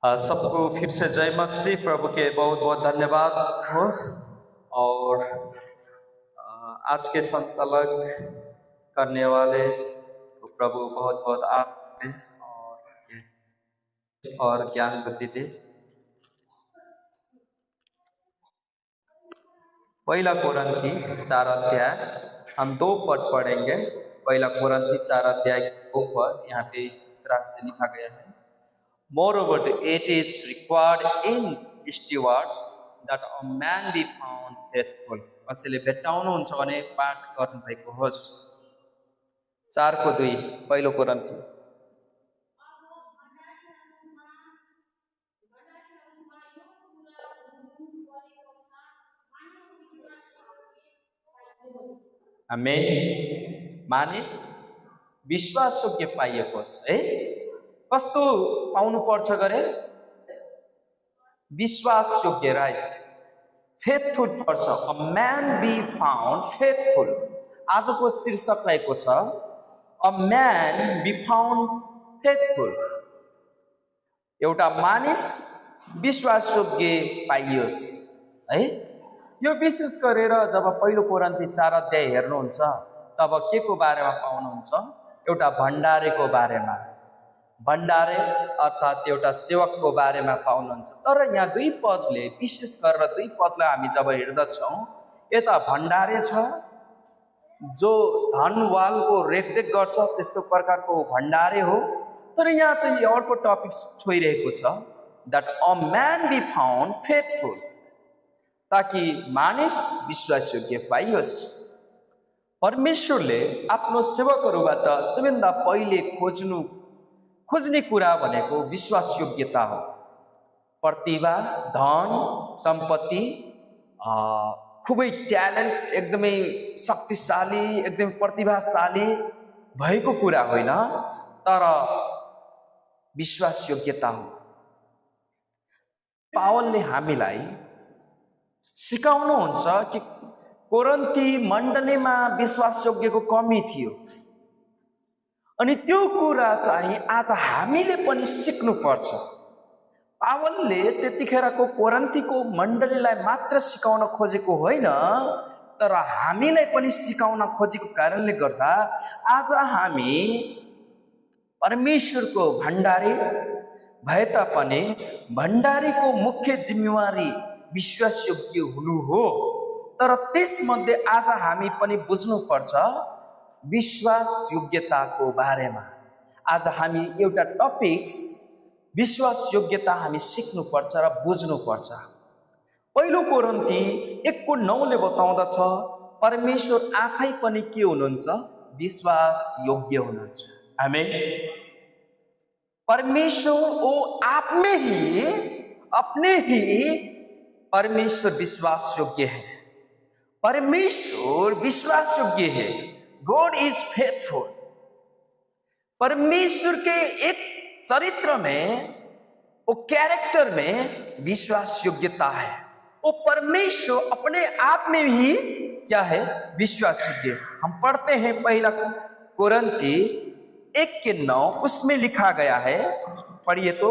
सबको फिर से जय मसीह। प्रभु के बहुत बहुत धन्यवाद हो। और आज के संचालक करने वाले तो प्रभु बहुत बहुत आशीष और ज्ञान बुद्धि दे। पहला कोरिन्थी 4 अध्याय हम 2 पद पढ़ेंगे। पहला कोरिन्थी 4 अध्याय 2 पद यहाँ पे इस तरह से लिखा गया है। Moreover, it is required in stewards that a man be found faithful. कसैले भेट्टाउनुहुन्छ भने पाठ गर्नु भएको होस्। 4:2 पहिलो कोरिन्थी। आमेन। मानिस विश्वासयोग्य पाइएकोस् है। कस्तो पाउनु पर्छ गरे? विश्वासयोग्य, राइट, फेथफुल पर्छ। अ म्यान बी फाउन्ड फेथफुल। आजको शीर्षक रहेको छ अ म्यान बी फाउन्ड फेथफुल। एउटा मानिस विश्वासयोग्य पाइयोस् है। यो विशेष गरेर जब पहिलो कोरिन्थी 4 अध्याय हेर्नुहुन्छ तब के को बारेमा पाउनुहुन्छ? एउटा भण्डारेको बारेमा। भण्डारे अर्थात् एउटा सेवकको बारेमा पाउनुहुन्छ। तर यहाँ 2 पदले, विशेष गरेर 2 पदलाई हामी जब हेर्दछौँ, यता भण्डारे छ जो धनवालको रेखदेख गर्छ, त्यस्तो प्रकारको भण्डारे हो। तर यहाँ चाहिँ अर्को टपिक छोइरहेको छ, दैट अ म्यान बी फाउन्ड फेथफुल, ताकि मानिस विश्वासयोग्य पाइयोस्। परमेश्वरले आफ्नो सेवकहरूबाट सबैभन्दा पहिले खोज्ने कुरा भनेको विश्वासयोग्यता हो। प्रतिभा, धन, सम्पत्ति, खुबै ट्यालेन्ट, एकदमै शक्तिशाली, एकदमै प्रतिभाशाली भएको कुरा होइन, तर विश्वासयोग्यता हो। पावलले हामीलाई सिकाउनुहुन्छ कि कोरिन्थी मण्डलीमा विश्वासयोग्यको कमी थियो, अनि त्यो कुरा चाहिँ आज हामीले पनि सिक्नुपर्छ। पावलले त्यतिखेरको कोरिन्थीको मण्डलीलाई मात्र सिकाउन खोजेको होइन, तर हामीलाई पनि सिकाउन खोजेको कारणले गर्दा आज हामी परमेश्वरको भण्डारी भए तापनि भण्डारीको मुख्य जिम्मेवारी विश्वासयोग्य हुनु हो। तर त्यसमध्ये आज हामी पनि बुझ्नुपर्छ विश्वासयोग्यताको बारेमा। आज हामी एउटा टपिक विश्वासयोग्यता हामी सिक्नुपर्छ र बुझ्नुपर्छ। पहिलो कोरिन्थी 1:9 बताउँदछ परमेश्वर आफै पनि के हुनुहुन्छ? विश्वासयोग्य हुनुहुन्छ। आमेन। परमेश्वर वो आप में ही, अपने ही परमेश्वर विश्वासयोग्य है। परमेश्वर विश्वासयोग्य है। God is faithful. परमेश्वर के एक चरित्र में, वो कैरेक्टर में विश्वासयोग्यता है। वो परमेश्वर अपने आप में ही क्या है? विश्वासयोग्य। हम पढ़ते हैं पहला कोरिन्थी 1:9, उसमें लिखा गया है, पढ़िए तो।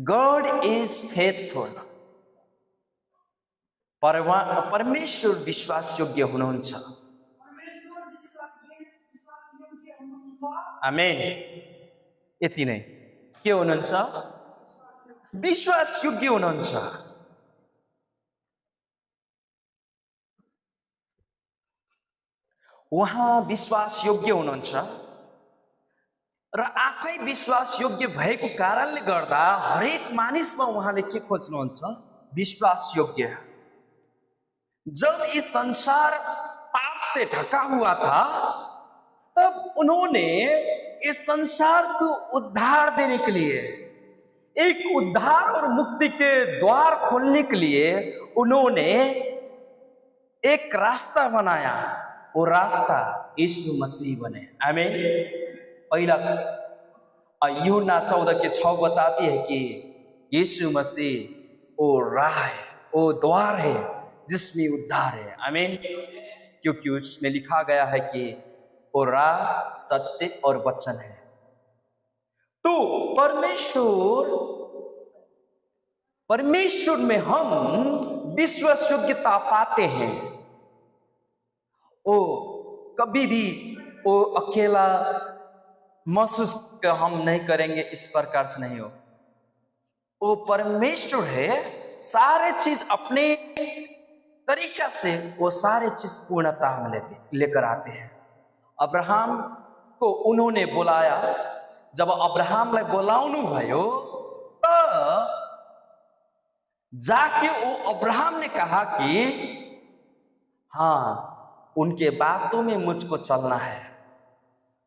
God is faithful. परमेश्वर विश्वासयोग्य हुनुहुन्छ। आमेन। यति नै। के हुनुहुन्छ? विश्वासयोग्य हुनुहुन्छ। उहाँ विश्वासयोग्य हुनुहुन्छ र आफै विश्वासयोग्य भएको कारणले गर्दा हरेक मानिसमा उहाँले के खोज्नुहुन्छ? विश्वासयोग्य। जब इस संसार पाप से ढका हुआ था, तब उन्होंने इस संसार को उद्धार देने के लिए, एक उद्धार और मुक्ति के द्वार खोलने के लिए उन्होंने एक रास्ता बनाया। वो रास्ता यीशु मसीह बने। आमीन। पहला यूहन्ना 14:6 बताती है कि यीशु मसीह वो राह है, वो द्वार है जिसमें उद्धार है। आमीन। क्योंकि उसमें लिखा गया है कि वो राह, सत्य और वचन है। तो परमेश्वर में हम विश्वास योग्यता पाते हैं। ओ कभी भी वो अकेला महसूस हम नहीं करेंगे, इस प्रकार से नहीं हो। वो परमेश्वर है, सारे चीज अपने तरीका से वो सारे चीज पूर्णता में लेकर आते हैं। अब्राहम को उन्होंने बुलाया, जब अब्राहमलाई बोलाउनु भयो तो जाके वो अब्राहम ने कहा कि हाँ, उनके बातों में मुझको चलना है।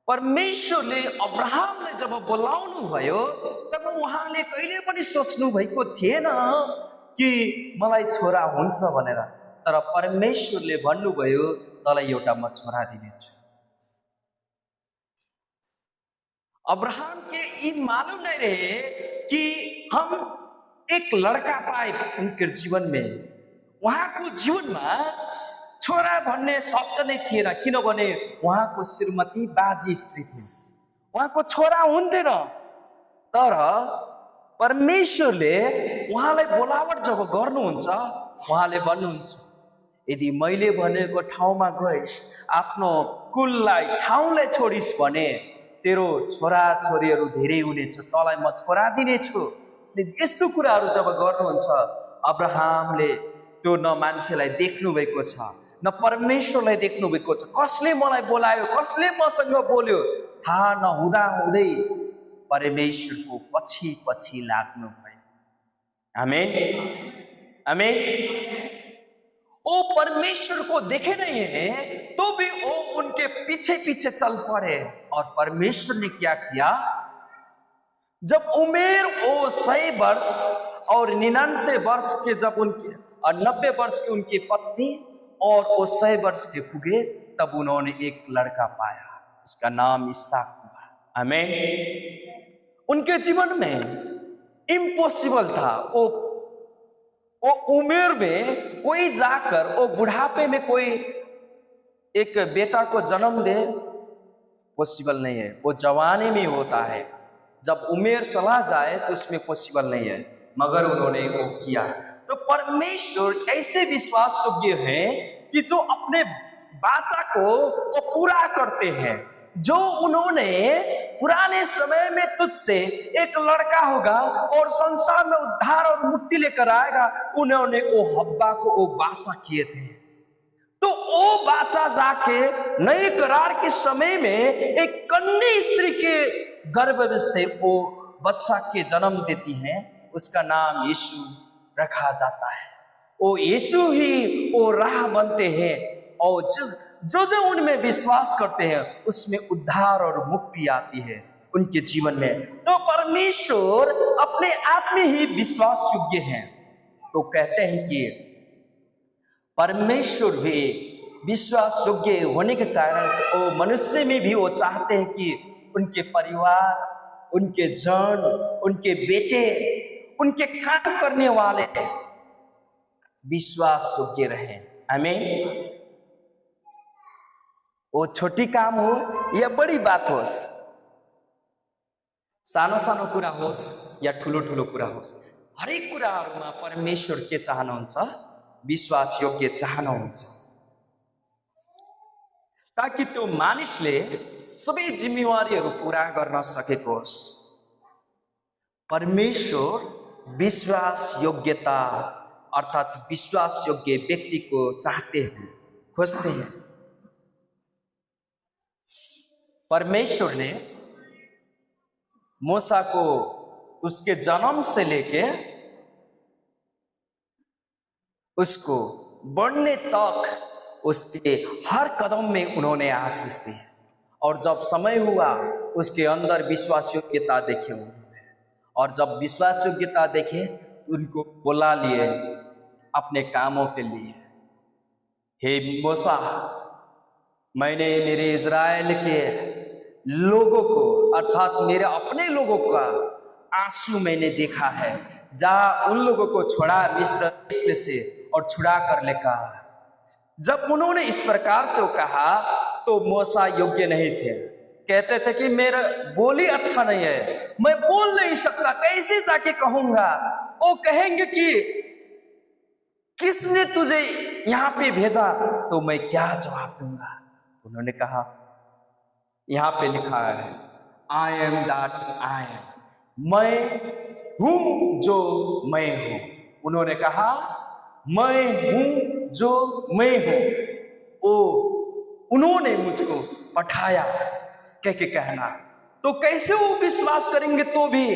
परमेश्वरले अब्राहमले जब बोलाउनु भयो तब उहाँले कहिले पनि सोच्नु भएको थिएन कि मलाई छोरा हुन्छ भनेर, तर परमेश्वरले भन्नुभयो तँलाई एउटा म छोरा दिनेछु। अब्राहम के ये मालूम नहीं रहे कि हम एक लड़का पाए उनके जीवन में। उहाँको जीवनमा छोरा भन्ने शब्द नै थिएन, किनभने उहाँको श्रीमती बाजी स्त्री थिइन्, उहाँको छोरा हुन्थेन। तर परमेश्वरले उहाँलाई बोलावट जब गर्नुहुन्छ, उहाँले भन्नुहुन्छ यदि मैले भनेको ठाउँमा गइस्, आफ्नो कुललाई ठाउँलाई छोडिस् भने तेरो छोरा छोरीहरू धेरै हुनेछ, तँलाई म छोरा दिनेछु। यस्तो कुराहरू जब गर्नुहुन्छ, अब्राहमले त्यो न मान्छेलाई देख्नु भएको छ, न परमेश्वरलाई देख्नु भएको छ। कसले मलाई बोलायो, कसले मसँग बोल्यो थाहा नहुँदा हुँदै परमेश्वरको पछि पछि लाग्नु भयो। आमेन, आमेन। वो परमेश्वर को देखे नहीं है तो भी वो उनके पीछे पीछे चल पड़े। और परमेश्वर ने क्या किया, जब उमेर वो 100 वर्ष और 99 वर्ष के जब उनके और 90 वर्ष की उनकी पत्नी और वो 100 वर्ष के पुगे, तब उन्होंने एक लड़का पाया, उसका नाम इसहाक हुआ। आमीन। उनके जीवन में इम्पॉसिबल था, वो उम्र में कोई जाकर वो बुढ़ापे में कोई एक बेटा को जन्म दे, पॉसिबल नहीं है। वो जवानी में होता है, जब उम्र चला जाए तो उसमें पॉसिबल नहीं है, मगर उन्होंने वो किया। तो परमेश्वर ऐसे विश्वास योग्य है कि जो अपने वाचा को वो पूरा करते हैं। जो उन्होंने पुराने समय में तुझसे एक लड़का होगा और संसार में उद्धार और मुक्ति लेकर आएगा, उन्होंने वो हब्बा को वो वाचा किए थे। तो वो वाचा जाके नए करार के समय में एक कन्या स्त्री के गर्भ से वो बच्चा के जन्म देती है, उसका नाम यीशु रखा जाता है। वो यीशु ही वो राह बनते हैं और जो जो उनमें विश्वास करते हैं उसमें उद्धार और मुक्ति आती है उनके जीवन में। तो परमेश्वर अपने आप में ही विश्वास योग्य हैं। तो कहते हैं कि परमेश्वर भी विश्वास योग्य होने के कारण से वो मनुष्य में भी वो चाहते हैं कि उनके परिवार, उनके जन, उनके बेटे, उनके काम करने वाले विश्वास योग्य रहे। आमीन। वो छोटी काम हो या बड़ी बात होस्, सानो सानो कुरा होस् या ठुलो ठुलो कुरा होस्, हरेक कुराहरूमा परमेश्वर के चाहनुहुन्छ, विश्वास योग्य चाहनुहुन्छ, ताकि त्यो मानिसले सबै जिम्मेवारीहरू पूरा गर्न सकेको होस्। परमेश्वर विश्वास योग्यता अर्थात विश्वास योग्य व्यक्ति को चाहते हैं, खोजते हैं। परमेश्वर ने मूसा को उसके जन्म से लेके उसको बढ़ने तक उसके हर कदम में उन्होंने आशीष दी, और जब समय हुआ उसके अंदर विश्वास योग्यता देखे उन्होंने, और जब विश्वास योग्यता देखे तो उनको बुला लिए अपने कामों के लिए। हे मूसा, मैंने मेरे इज़राइल के लोगों को अर्थात मेरे अपने लोगों का आंसू मैंने देखा है, जा उन लोगों को छोड़ा मिस्र से और छुड़ा कर लेकर। जब उन्होंने इस प्रकार से कहा तो मूसा योग्य नहीं थे, कहते थे कि मेरा बोली अच्छा नहीं है, मैं बोल नहीं सकता, कैसे जाके कहूंगा। वो कहेंगे कि किसने तुझे यहां पे भेजा, तो मैं क्या जवाब दूंगा। उन्होंने कहा, यहां पे लिखा है, I am that I am, मैं हूं जो मैं हूं। उन्होंने कहा, मैं हूं जो मैं हूं, ओ उन्होंने मुझको पठाया, कह के कहना। तो कैसे वो विश्वास करेंगे तो भी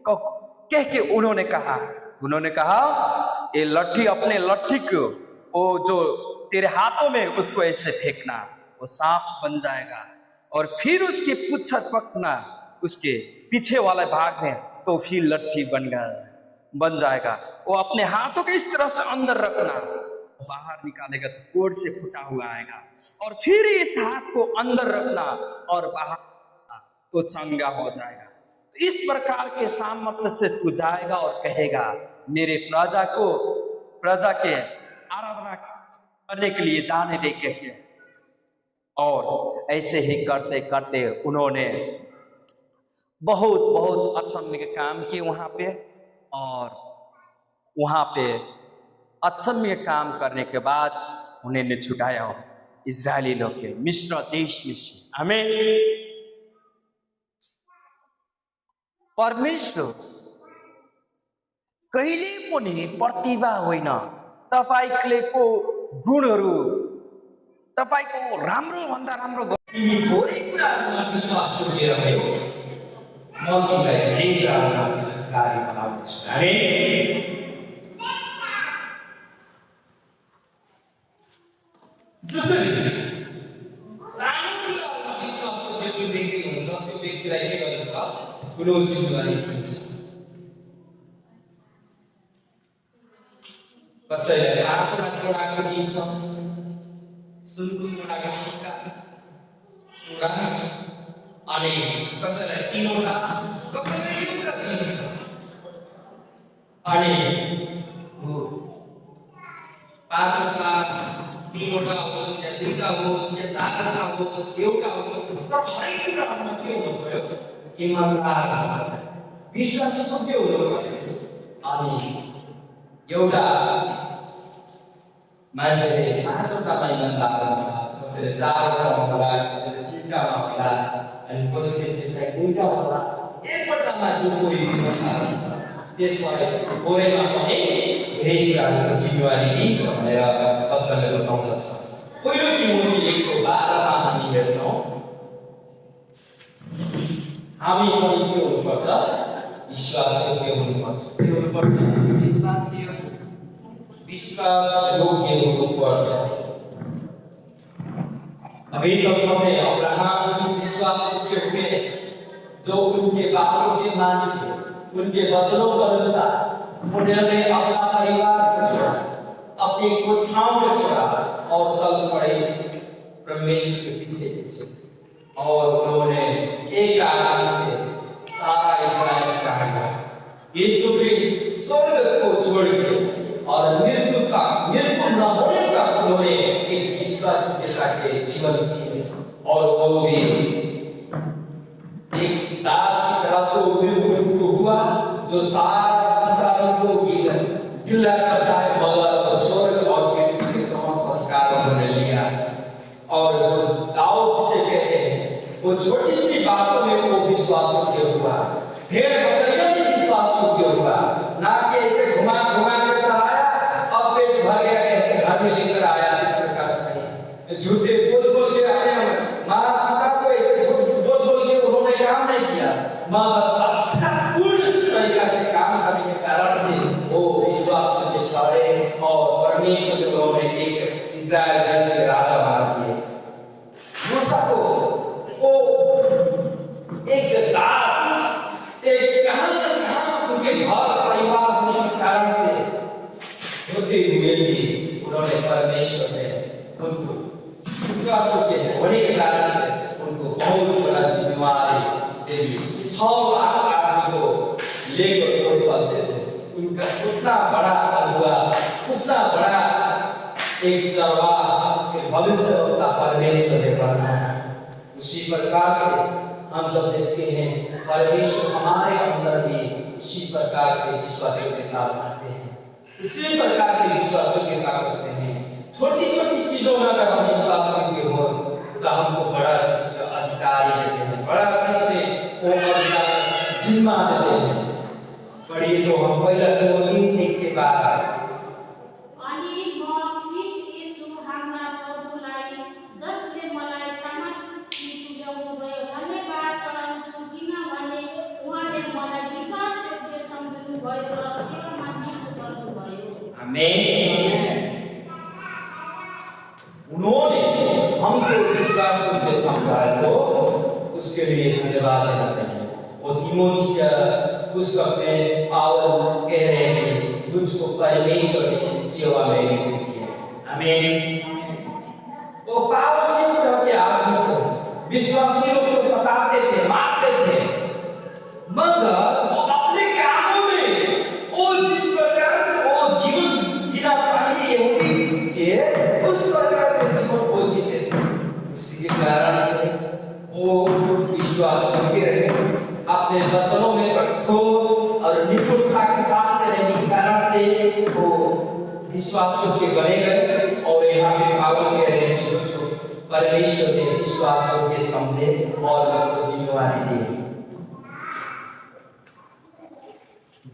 कह के उन्होंने कहा ये लट्ठी, अपने लट्ठी को वो जो तेरे हाथों में, उसको ऐसे फेंकना, वो सांप बन जाएगा, और फिर उसकी पुच्छर पकड़ना उसके पीछे वाले भाग में, तो फिर लट्ठी बन जाएगा। वो अपने हाथों को इस तरह से अंदर रखना, बाहर निकालेगा तो कोड से फुटा हुआ आएगा, और फिर इस हाथ को अंदर रखना और बाहर तो चंगा हो जाएगा। तो इस प्रकार के सामर्थ्य से तू जाएगा और कहेगा, मेरे प्रजा के आराधना करने के लिए जाने दे के। और ऐसे ही करते करते उन्होंने बहुत बहुत अचम्य के काम किए वहां पे, और वहां पे अचम्य काम करने के बाद उन्हें छुटाया इजरायली लोग के मिस्र देश में से। हमें परमेश्वर कहिले पनि प्रतिभा होइन, तपाईको गुणहरू, तपाईको राम्रो भन्दा राम्रो थोरै कुराहरूमा विश्वास जोडिएर भयो, म तिमीलाई धेरै कुराहरूमा अधिकारी बनाउँछु। आमेन। जसरी सानो कुराहरूमा विश्वास जो व्यक्ति हुन्छ, त्यो व्यक्तिलाई के गरिन्छ, ठुलो जिम्मेवारी दिन्छ। कसैलाई 5 लाख जोडाको दिन्छ, सुनको जोडाको सिक्का जोडा, अनि कसैलाई 3 वटा, कसैलाई 1 वटा दिन्छ, अनि 5 वटा, 3 वटा होस् या 2 वटा होस् या 4 वटा होस्, एउटा होस्, तर हरेक कुरामा के हुनु पर्यो, ईमानदार विश्वासयोग्य हुनु पर्यो। अनि एउटा मान्छेले 5 वटामा ईमानदार हुन्छ, कसैले 4 वटामा होला, कसैले 3 वटामा होला, अनि कसैले 2 वटा होला, 1 वटामा जो कोही ईमानदार हुन्छ त्यसलाई गोरेमा पनि धेरै कुराहरूको जिम्मेवारी दिन्छ भनेर वचनले बताउँदछ। पहिलो तिमोथी 1:12 मा हामी हेर्छौँ, हामी पनि के हुनुपर्छ, विश्वासयोग्य हुनुपर्छ। के हुनुपर्छ, विश्वासयोग्य हुनुपर्छ। अभी तक हमने अब्राहम की विश्वासयोग्य हुए, जो उनके बातों के मान थे, उनके वचनों के अनुसार उन्होंने अपना परिवार को छोड़ा, अपनी कोठाओं को छोड़ा और चल पड़े परमेश्वर के पीछे पीछे, और उन्होंने एक आदमी से सारा इस्राएल का यीशु क्रिस्ट स्वर्ग को छोड़ के और मृत्यु न होने का उन्होंने एक विश्वास के जीवन जिए, और वो भी एक दास की तरह से मृत्यु हुआ, जो सारा संसार को गिला करता है, मगर स्वर्ग और पृथ्वी के समस्त अधिकार उन्होंने लिया। और जो दाऊद जिसे कहते हैं, वो छोटी सी बातों में वो विश्वासयोग्य हुआ, भेड़ बकरियों में विश्वासयोग्य हुआ, ना कि ऐसे घुमा घुमा कर चलाया और पेट भर गया कहते घर में लेकर आया, इस प्रकार से झूठे बोल बोल के अपने माता पिता को ऐसे झूठ बोल बोल के उन्होंने काम नहीं किया, मगर अच्छा पूर्ण तरीका से काम करने के कारण से वो विश्वासयोग्य ठहरे और परमेश्वर को उन्होंने एक इस्राएल देश के राजा बना दिए। मूसा को वो एक दास, एक कहां उनके घर परिवार होने के कारण से होते हुए भी उन्होंने परमेश्वर ने उनको विश्वासयोग्य होने के कारण से उनको बहुत बड़ा जिम्मेवारी दे दी। 6 लाख आदमी को लेकर वो चलते थे, उनका उतना बड़ा हुआ, उतना बड़ा एक चरवाहा, एक भविष्यवक्ता परमेश्वर ने बनाया। उसी प्रकार से हम जब देखते हैं परमेश्वर हमारे अंदर भी उसी प्रकार के विश्वास योग्यता चाहते हैं, उसी प्रकार के विश्वास योग्यता खोजते हैं। छोटी छोटी चीजों में अगर हम विश्वास योग्य हो तो हमको बड़ा चीज का अधिकार देते हैं, बड़ा चीज में वो अधिकार जिम्मा देते हैं। पढ़िए तो हम पहला तीन एक के बाद उन्होंने हमको विश्वास योग्य समझाया तो उसके लिए धन्यवाद देना चाहिए। और तिमोथी का पुस्तक में पावल कह रहे हैं मुझको परमेश्वर की सेवा में नियुक्त किया। आमीन। तो पावल किस तरह के आदमी थे? विश्वासियों को सताते थे, मारते थे, मगर वो अपने कामों में वो जिस प्रकार वो जीवन जीना चाहिए यहूदी के उस प्रकार के जीवन को जीते थे। उसी के कारण से वो विश्वास योग्य रहे, अपने वचनों में कठोर और निपुणता के साथ रहने के कारण से वो विश्वास योग्य बने गए। और यहाँ पे पावल कह रहे हैं मुझको परमेश्वर ने विश्वास योग्य समझे और मुझको जिम्मेवारी दी।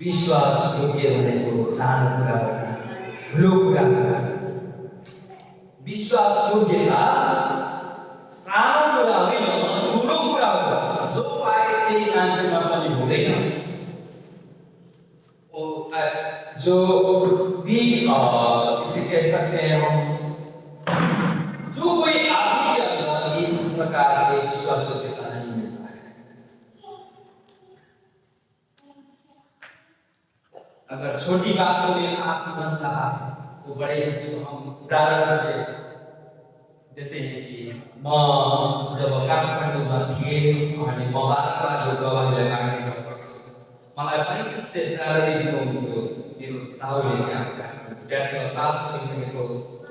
विश्वास योग्य होने को सानो पूरा भूलो पूरा विश्वास योग्यता सानो कुरा होइन, ठुलो कुरा हो। जो पाए त्यही मान्छेमा पनि हुँदैन। जो भी इसे कह सकते हैं हम, जो कोई आदमी के अंदर इस प्रकार के विश्वास योग्यता नहीं मिलता है। अगर छोटी बातों में आपकी मन लगा तो बड़े चीज को हम उदाहरण देते हैं कि म जब काठमाडौँमा थिएँ अनि म बार यो गवाहीलाई माग्ने गर्छु। मलाई पनि किसिमले स्यालेरी दिनुहुन्थ्यो मेरो साउले त्यहाँ ब्याचलर पास गरिसकेको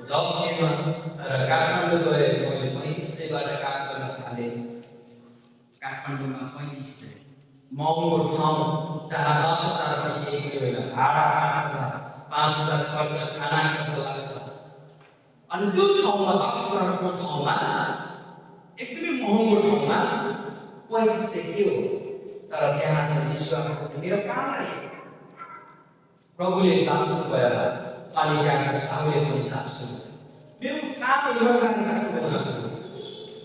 जब थिएन, तर काठमाडौँ गएर मैले 35 सयबाट काम गर्न थालेँ। काठमाडौँमा 35 सय महँगो ठाउँ जहाँ 10,000 पनि केही होइन, भाडा 5,000 खर्च, खाना खर्च लाग्छ। अनि त्यो ठाउँमा 10,000 को ठाउँमा एकदमै महँगो ठाउँमा 35 सय के हो, तर त्यहाँ चाहिँ विश्वास मेरो कामलाई प्रभुले जाँच्नु भयो अनि त्यहाँको साउले पनि जाँच्नु मेरो काम इमानदारी गर्नु।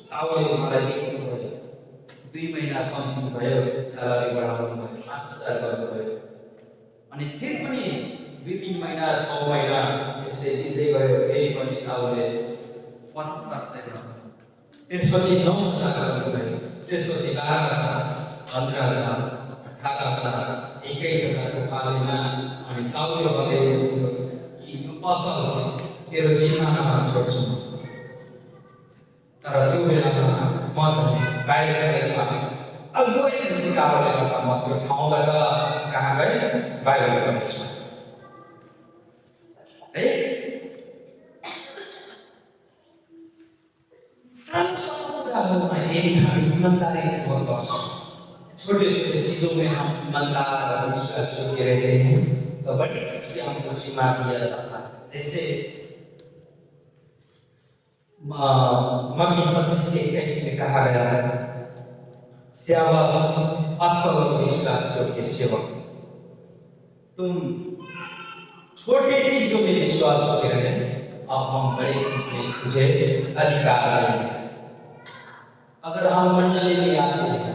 साउले मलाई दिनु भयो, 2 महिनासम्म भयो, स्यालेरी बढाउनु भयो, 5,000 गर्नुभयो। अनि फेरि पनि 2-3 महिना 6 महिना यसै दिँदै गयो, फेरि पनि साउले 75 सय गर्नुभयो। त्यसपछि 9,000 गर्नुभयो, त्यसपछि 12,000, 15,000, 18,000, 21,000 को पालीमा। अनि साउले भन्दै कि यो पसल तेरो जिम्मामा छोड्छु। तर त्यो बेलामा म चाहिँ बाहिर जाने अगुवै कारणले गर्दा म त्यो ठाउँबाट कहाँ गएँ, बाहिर गएछु है। सानो सानो कुराहरूमा यदि हामी ईमानदारीपूर्वक गर्छौँ, छोटे छोटे चीजों में हम ईमानदार और विश्वास योग्य रहते हैं, तो बड़ी चीज हमको जिम्मा दिया जाता है। जैसे मत्ती 25:21 में कहा गया है, शाबाश असल विश्वास योग्य सेवक, तुम छोटी चीजों में विश्वास योग्य रहे, अब हम बड़ी चीज में तुझे अधिकार देंगे। अगर हम मंडली में आते हैं,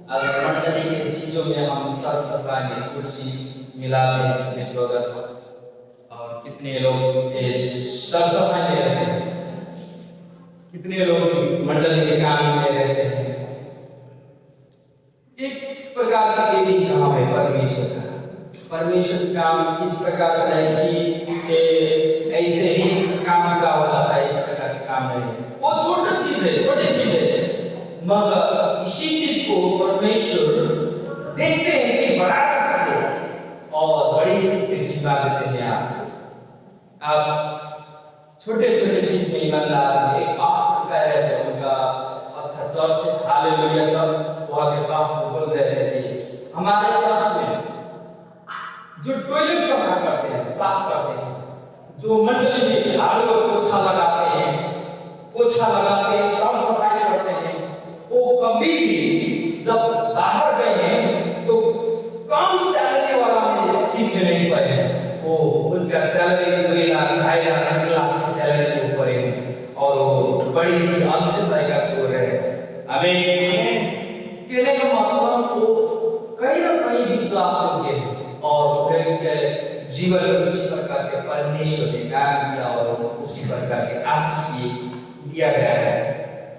अगर मंडली के चीजों में हम सर कुर्सी मिला अपने ब्रदर्स, और कितने लोग सर सफाई में रहते हैं, कितने लोग इस मंडली के काम में रहते हैं। एक प्रकार का एक ही काम है परमेश्वर का। परमेश्वर का काम इस प्रकार से है कि ऐसे ही काम का हो जाता है, इस प्रकार का काम नहीं। वो छोटी चीज है, छोटी चीज है, मगर इसी चीज को परमेश्वर देखते हैं कि बड़ा से और बड़ी चीज की जिम्मा देते हैं। आप छोटे छोटे चीज में ईमानदार, एक पास कह रहे थे उनका अच्छा अच्छा चर्च है, हालेलुया चर्च, वहाँ के पास बोल रहे थे कि हमारे चर्च में जो टॉयलेट सफा करते हैं, साफ करते हैं, जो मंडली में झाड़ू और पोछा लगाते हैं, पोछा लगाते हैं, साफ सफाई करते हैं, वो कभी भी जब बाहर गए हैं तो कम सैलरी वाला में चीज में नहीं पड़े, वो उनका सैलरी 2 लाख 2.5 लाख 3 लाख की सैलरी के ऊपर है और वो बड़ी अच्छे तरीके से हो रहे हैं। हमें कहने का मतलब वो कहीं ना कहीं विश्वास होंगे और जीवन में उसी प्रकार के परमेश्वर ने काम किया और उसी प्रकार के आशीष दिया गया है।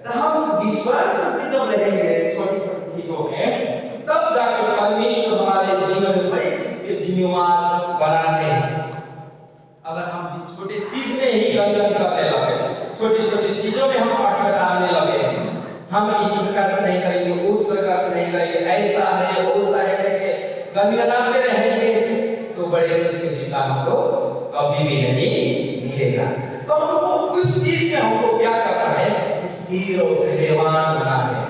तो हम विश्वास करके जब रहेंगे छोटी छोटी चीजों में, तब जाकर परमेश्वर हमारे जीवन में बड़ी चीज के जिम्मेवार बनाते हैं। अगर हम छोटी चीज में ही गंदगी करने लगे, छोटी छोटी चीजों में हम अटक डालने लगे, हम इस प्रकार से नहीं करेंगे, उस प्रकार से नहीं करेंगे, ऐसा है वैसा है करके गनगनाते रहेंगे, तो बड़े चीज के जीता हमको कभी भी नहीं मिलेगा। तो हमको उस चीज में हमको क्या करना है, स्थिर और धैर्यवान बनना है।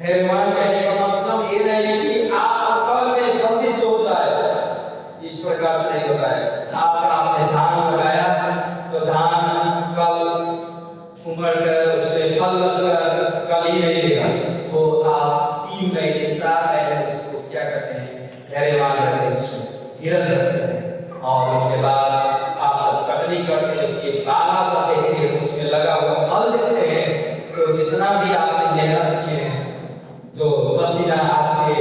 धैर्यवान कहने का मतलब ये नहीं कि आप कल में जल्दी से होता है, इस प्रकार से नहीं होता है। आज आपने धान लगाया तो धान कल उमड़ कर उससे फल लगकर कल ही नहीं देगा, वो आप 3 महीने 4 महीने उसको क्या करते हैं, धैर्यवान रहते हैं, उसमें धीरज रखते हैं, और उसके बाद आप जब कटनी करते हैं उसके बाला जब देखते हैं उसमें लगा हुआ फल देखते हैं, तो जितना भी आपने मेहनत की है, जो पसीना आपके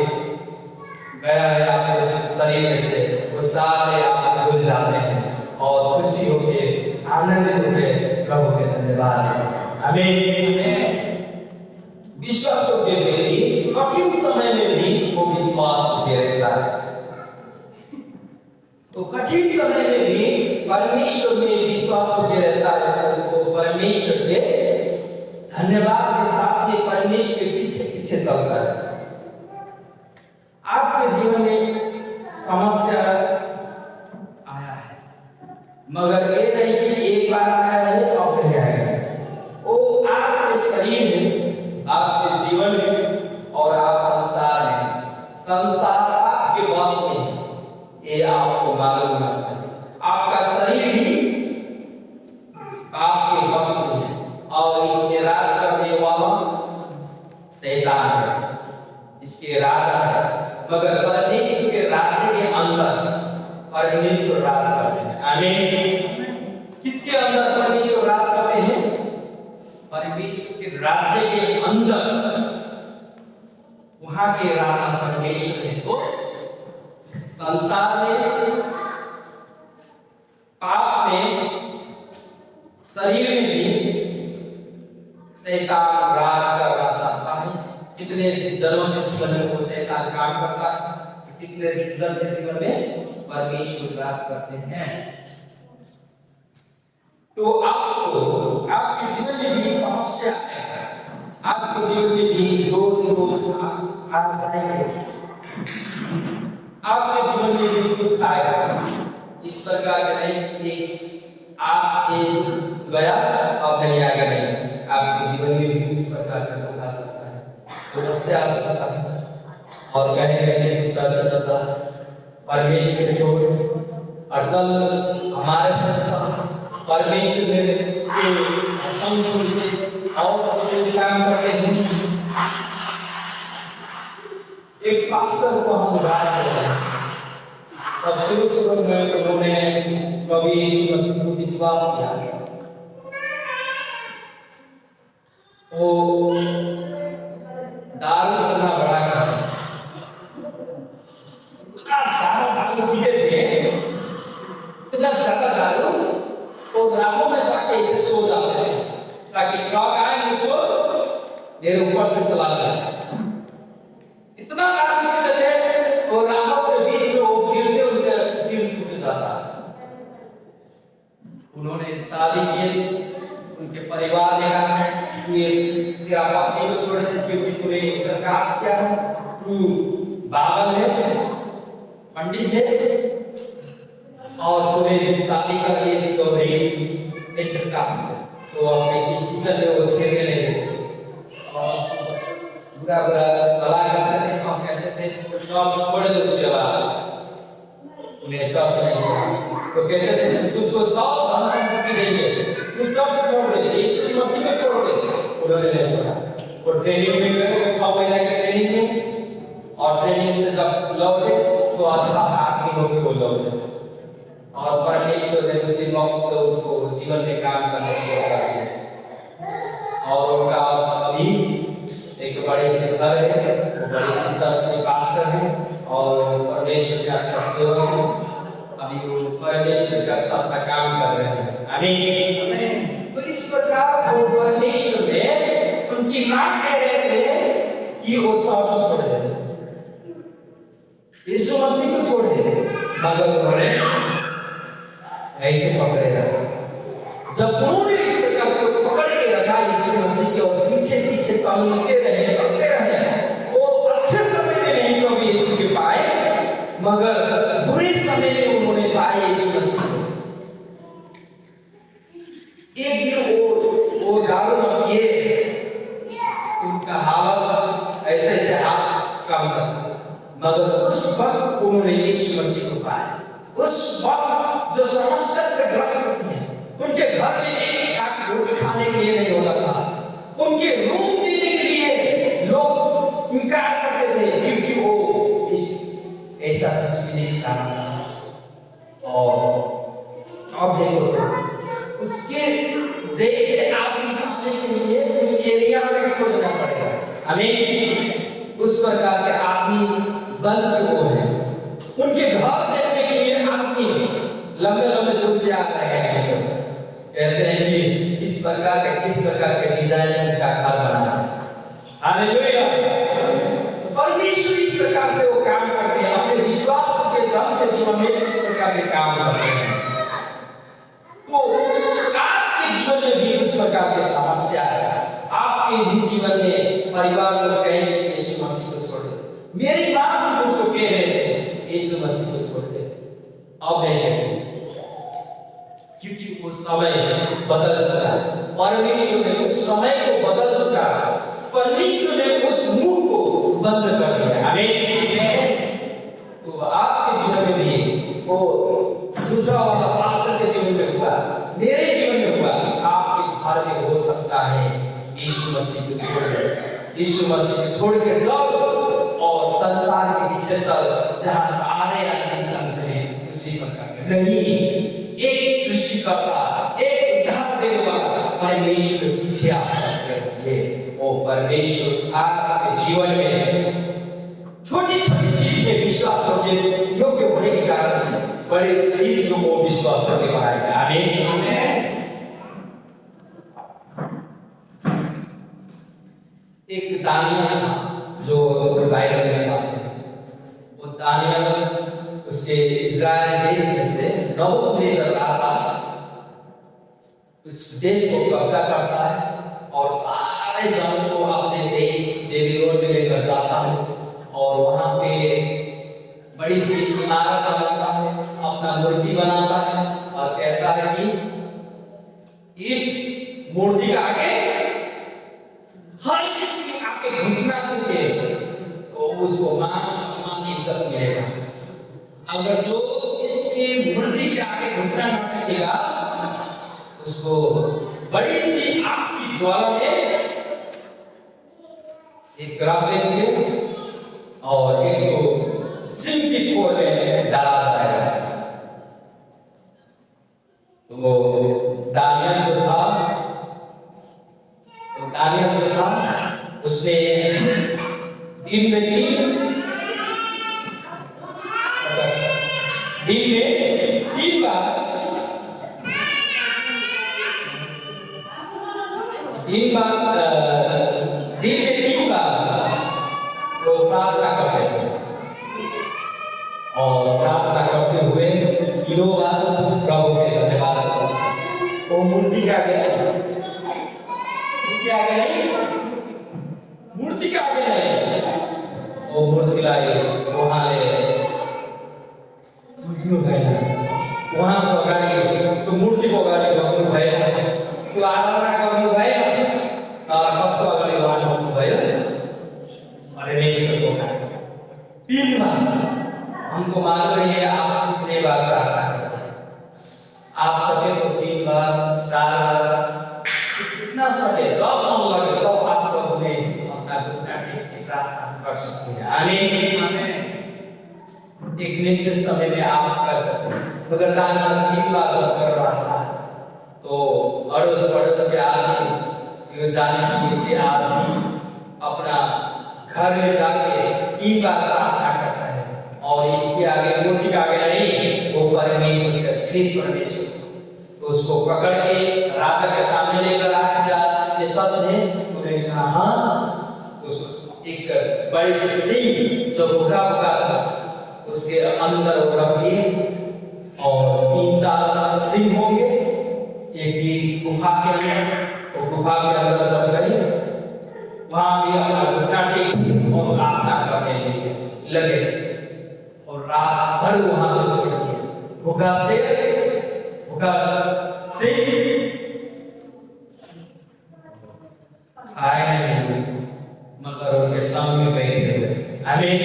गया है आपके शरीर में से, वो सारे आप भूल जाते हैं और खुशी होके आनंदित होके प्रभु के धन्यवाद। आमीन। विश्वास योग्य व्यक्ति कठिन समय में भी वो विश्वास योग्य रहता है। तो कठिन समय में भी परमेश्वर में विश्वास योग्य रहता है, तो परमेश्वर के धन्यवाद के साथ ही परमेश्वर के पीछे पीछे चलता है। आपके जीवन में समस्या आया है, मगर ये नहीं कि एक बार आया है अब नहीं आएगा, वो आपके शरीर में, आपके जीवन में और आप संसार में, संसार आपके वश में, ये आपको मालूम होना चाहिए। आपका शरीर भी आपके वश में है और इसमें राज करने वाला शैतान है, इसके राजा है, मगर परमेश्वर के राज्य के अंदर परमेश्वर राज करते हैं। आमीन। किसके अंदर परमेश्वर राज करते हैं? परमेश्वर के राज्य के अंदर, वहां के राजा परमेश्वर है। तो संसार में, पाप में, शरीर में भी शैतान राज करना चाहता है। कितने जनों के जीवन में वो शैतान काम करता है, कितने जन के जीवन में परमेश्वर राज करते हैं। तो आपको आपके जीवन में भी समस्या है, आपके जीवन में भी रोग आ जाएंगे, आपके जीवन में भी दुख आएगा। इस प्रकार का नहीं कि आज से गया अब नहीं आएगा, नहीं, आपके जीवन में भी इस प्रकार का दुख आ सकता है, समस्या आ सकता है। और कहने चर्चा परमेश्वर छोड़ और चल हमारे संसार परमेश्वर के समझते और उसे काम करते हैं। एक पास्टर को हम उदाहरण देते हैं, तब शुरू में उन्होंने कभी यीशु मसीह को विश्वास किया, वो दारू इतना बड़ा था, सारा दारू पिए थे, इतना ज्यादा दारू, तो रातों में जाके इसे सो जाते हैं ताकि ट्रक आए मुझको मेरे ऊपर से चला जाए। इतना दारू पीते थे और रातों के बीच में वो गिरते, उनका सिर टूट जाता। उन्होंने शादी की, उनके परिवार ने कहा कि तेरा पत्नी को छोड़ दे क्योंकि तूने इंटरकास्ट किया है, तू बाबल है, पंडित है और तूने शादी कर ली चौधरी इंटरकास्ट से, तो अपने किचन में वो छेड़ने लगे बुरा बुरा भला करते थे और कहते थे चर्च छोड़ दो उसके बाद उन्हें चर्च नहीं छोड़ा तो कहते थे तुझको सब धन संपत्ति देंगे तू चर्च छोड़ दे यीशु मसीह को छोड़ दे उन्होंने नहीं छोड़ा वो ट्रेनिंग में गए 6 महीने की ट्रेनिंग में और ट्रेनिंग से जब लौटे तो अच्छा आदमी होकर वो लौटे और परमेश्वर ने उसी वक्त से उनको जीवन में काम करना शुरू कर दिया और उनका अभी एक बड़े से घर है वो बड़े से चर्च के पास्टर हैं और परमेश्वर का अच्छा सेवक है अभी वो परमेश्वर का अच्छा काम कर रहे हैं आमीन तो इस प्रकार वो परमेश्वर ने उनकी मांग कह रहे थे कि वो चर्च छोड़ दे यीशु मसीह को छोड़ दे मगर उन्होंने ऐसे पकड़ेगा जब उन्होंने इस प्रकार को पकड़ के रखा यीशु मसीह के और पीछे पीछे चलते रहे वो अच्छे समय में नहीं कभी यीशु के पाए मगर बुरे समय में उन्होंने पाए यीशु मसीह को एक दिन वो दारू में पिए उनका हालत ऐसे ऐसे हाथ काम करता मगर उस वक्त उन्होंने यीशु मसीह को पाया उस वक्त जो समस्या से ग्रस्त थे उनके घर में एक छाक रोटी खाने के लिए नहीं होता था उनके रूम देने के लिए लोग इनकार करते थे क्योंकि वो इस ऐसा चीज नहीं खाना और अब देखो उसके जैसे आदमी खाने के लिए उस एरिया में खोजना पड़ेगा हमें उस प्रकार के आदमी बन चुके हैं उनके घर देखने के लिए आदमी लंबे लंबे दूर से आ रहे हैं कहते हैं कि किस प्रकार के डिजाइन से का घर बना है हालेलुया परमेश्वर इस प्रकार से वो काम करते हैं अपने विश्वास के जन के जीवन में इस प्रकार के काम करते हैं तो आपके जीवन में भी इस प्रकार की समस्या है आपके भी जीवन में परिवार लोग कहेंगे यीशु मसीह को छोड़ दे मेरी मां भी मुझको कह रहे थे यीशु मसीह को छोड़ दे अब नहीं क्योंकि वो समय बदल चुका परमेश्वर ने उस समय को बदल चुका परमेश्वर ने उस मुंह को बंद कर दिया आमीन तो आपके जीवन में भी वो दूसरा वाला पास्टर के जीवन में हुआ मेरे जीवन में हुआ आपके घर में हो सकता है यीशु मसीह को छोड़ दे यीशु मसीह को छोड़ के जाओ और संसार के पीछे चल जहां सारे आदमी चलते हैं उसी प्रकार नहीं एक सृष्टिकर्ता एक उद्धार देने वाला परमेश्वर के पीछे आप चलते हैं वो परमेश्वर आपके जीवन में छोटी छोटी चीज में विश्वास करके योग्य होने के कारण से बड़ी चीज को विश्वास करके पाएगा आमीन एक दानियल जो बाइबल में आते हैं वो दानियल उसके इज़राइल देश में से नबूकदनेस्सर राजा उस देश को कब्जा करता है और सारे जन को अपने देश बेबीलोन में लेकर जाता है और वहां पे बड़ी सी इमारत बनाता है अपना मूर्ति बनाता है और कहता है कि इस मूर्ति के आगे हर किसी आपके घुटना टूटे तो उसको मान सम्मान इज्जत मिलेगा अगर जो इसके मूर्ति के आगे घुटना न टूटेगा उसको बड़ी सी आग की ज्वाला में एक गिरा देंगे और एक को सिंह की खोल में डाला जाएगा तो दानियल जो था उसने दिन में तीन बार वो प्रार्थना करते थे और प्रार्थना करते हुए तीनों बार प्रभु के धन्यवाद करते वो मूर्ति के आगे इसके आगे नहीं मूर्ति के आगे नहीं वो मूर्ति लाई वहां ले उसमें गए वहां पकड़ाई तो मूर्ति को गाड़ी बकू भए तो आराधना गर्नु भएन तर कस्तो अगाडि उहाँले भन्नु भयो परमेश्वर को कहा 3 बार। हमको मालूम है आप कितने बार प्रार्थना करते हैं। आप सके तो 3 बार 4 बार जितना सके जब मन लगे तो आप प्रभु में अपना घुटना टेक के प्रार्थना कर सकते हैं। आमीन। एक निश्चित समय में आप कर सकते हैं। मगर दान 3 बार जब कर रहा था तो अड़ोस पड़ोस के आदमी ये जाने के लिए आदमी अपना घर में जाके 3 बार प्रार्थना करता है और इसके आगे मूर्ति के आगे नहीं, वो परमेश्वर का श्री परमेश्वर। तो उसको पकड़ के राजा के सामने लेकर आया, ये सच है? उन्होंने कहा हाँ। तो उसको एक बड़ी सी सिंह जो भूखा भूखा था उसके अंदर वो रख दिए और 3-4 सिंह होंगे एक ही गुफा के अंदर। तो गुफा के अंदर जब गए वहां भी अपना घुटना टेक और प्रार्थना करने लगे और रात भर वहां पर छोड़ दिए। भूखा सिंह आए नहीं मगर उनके सामने बैठे हुए। आमीन।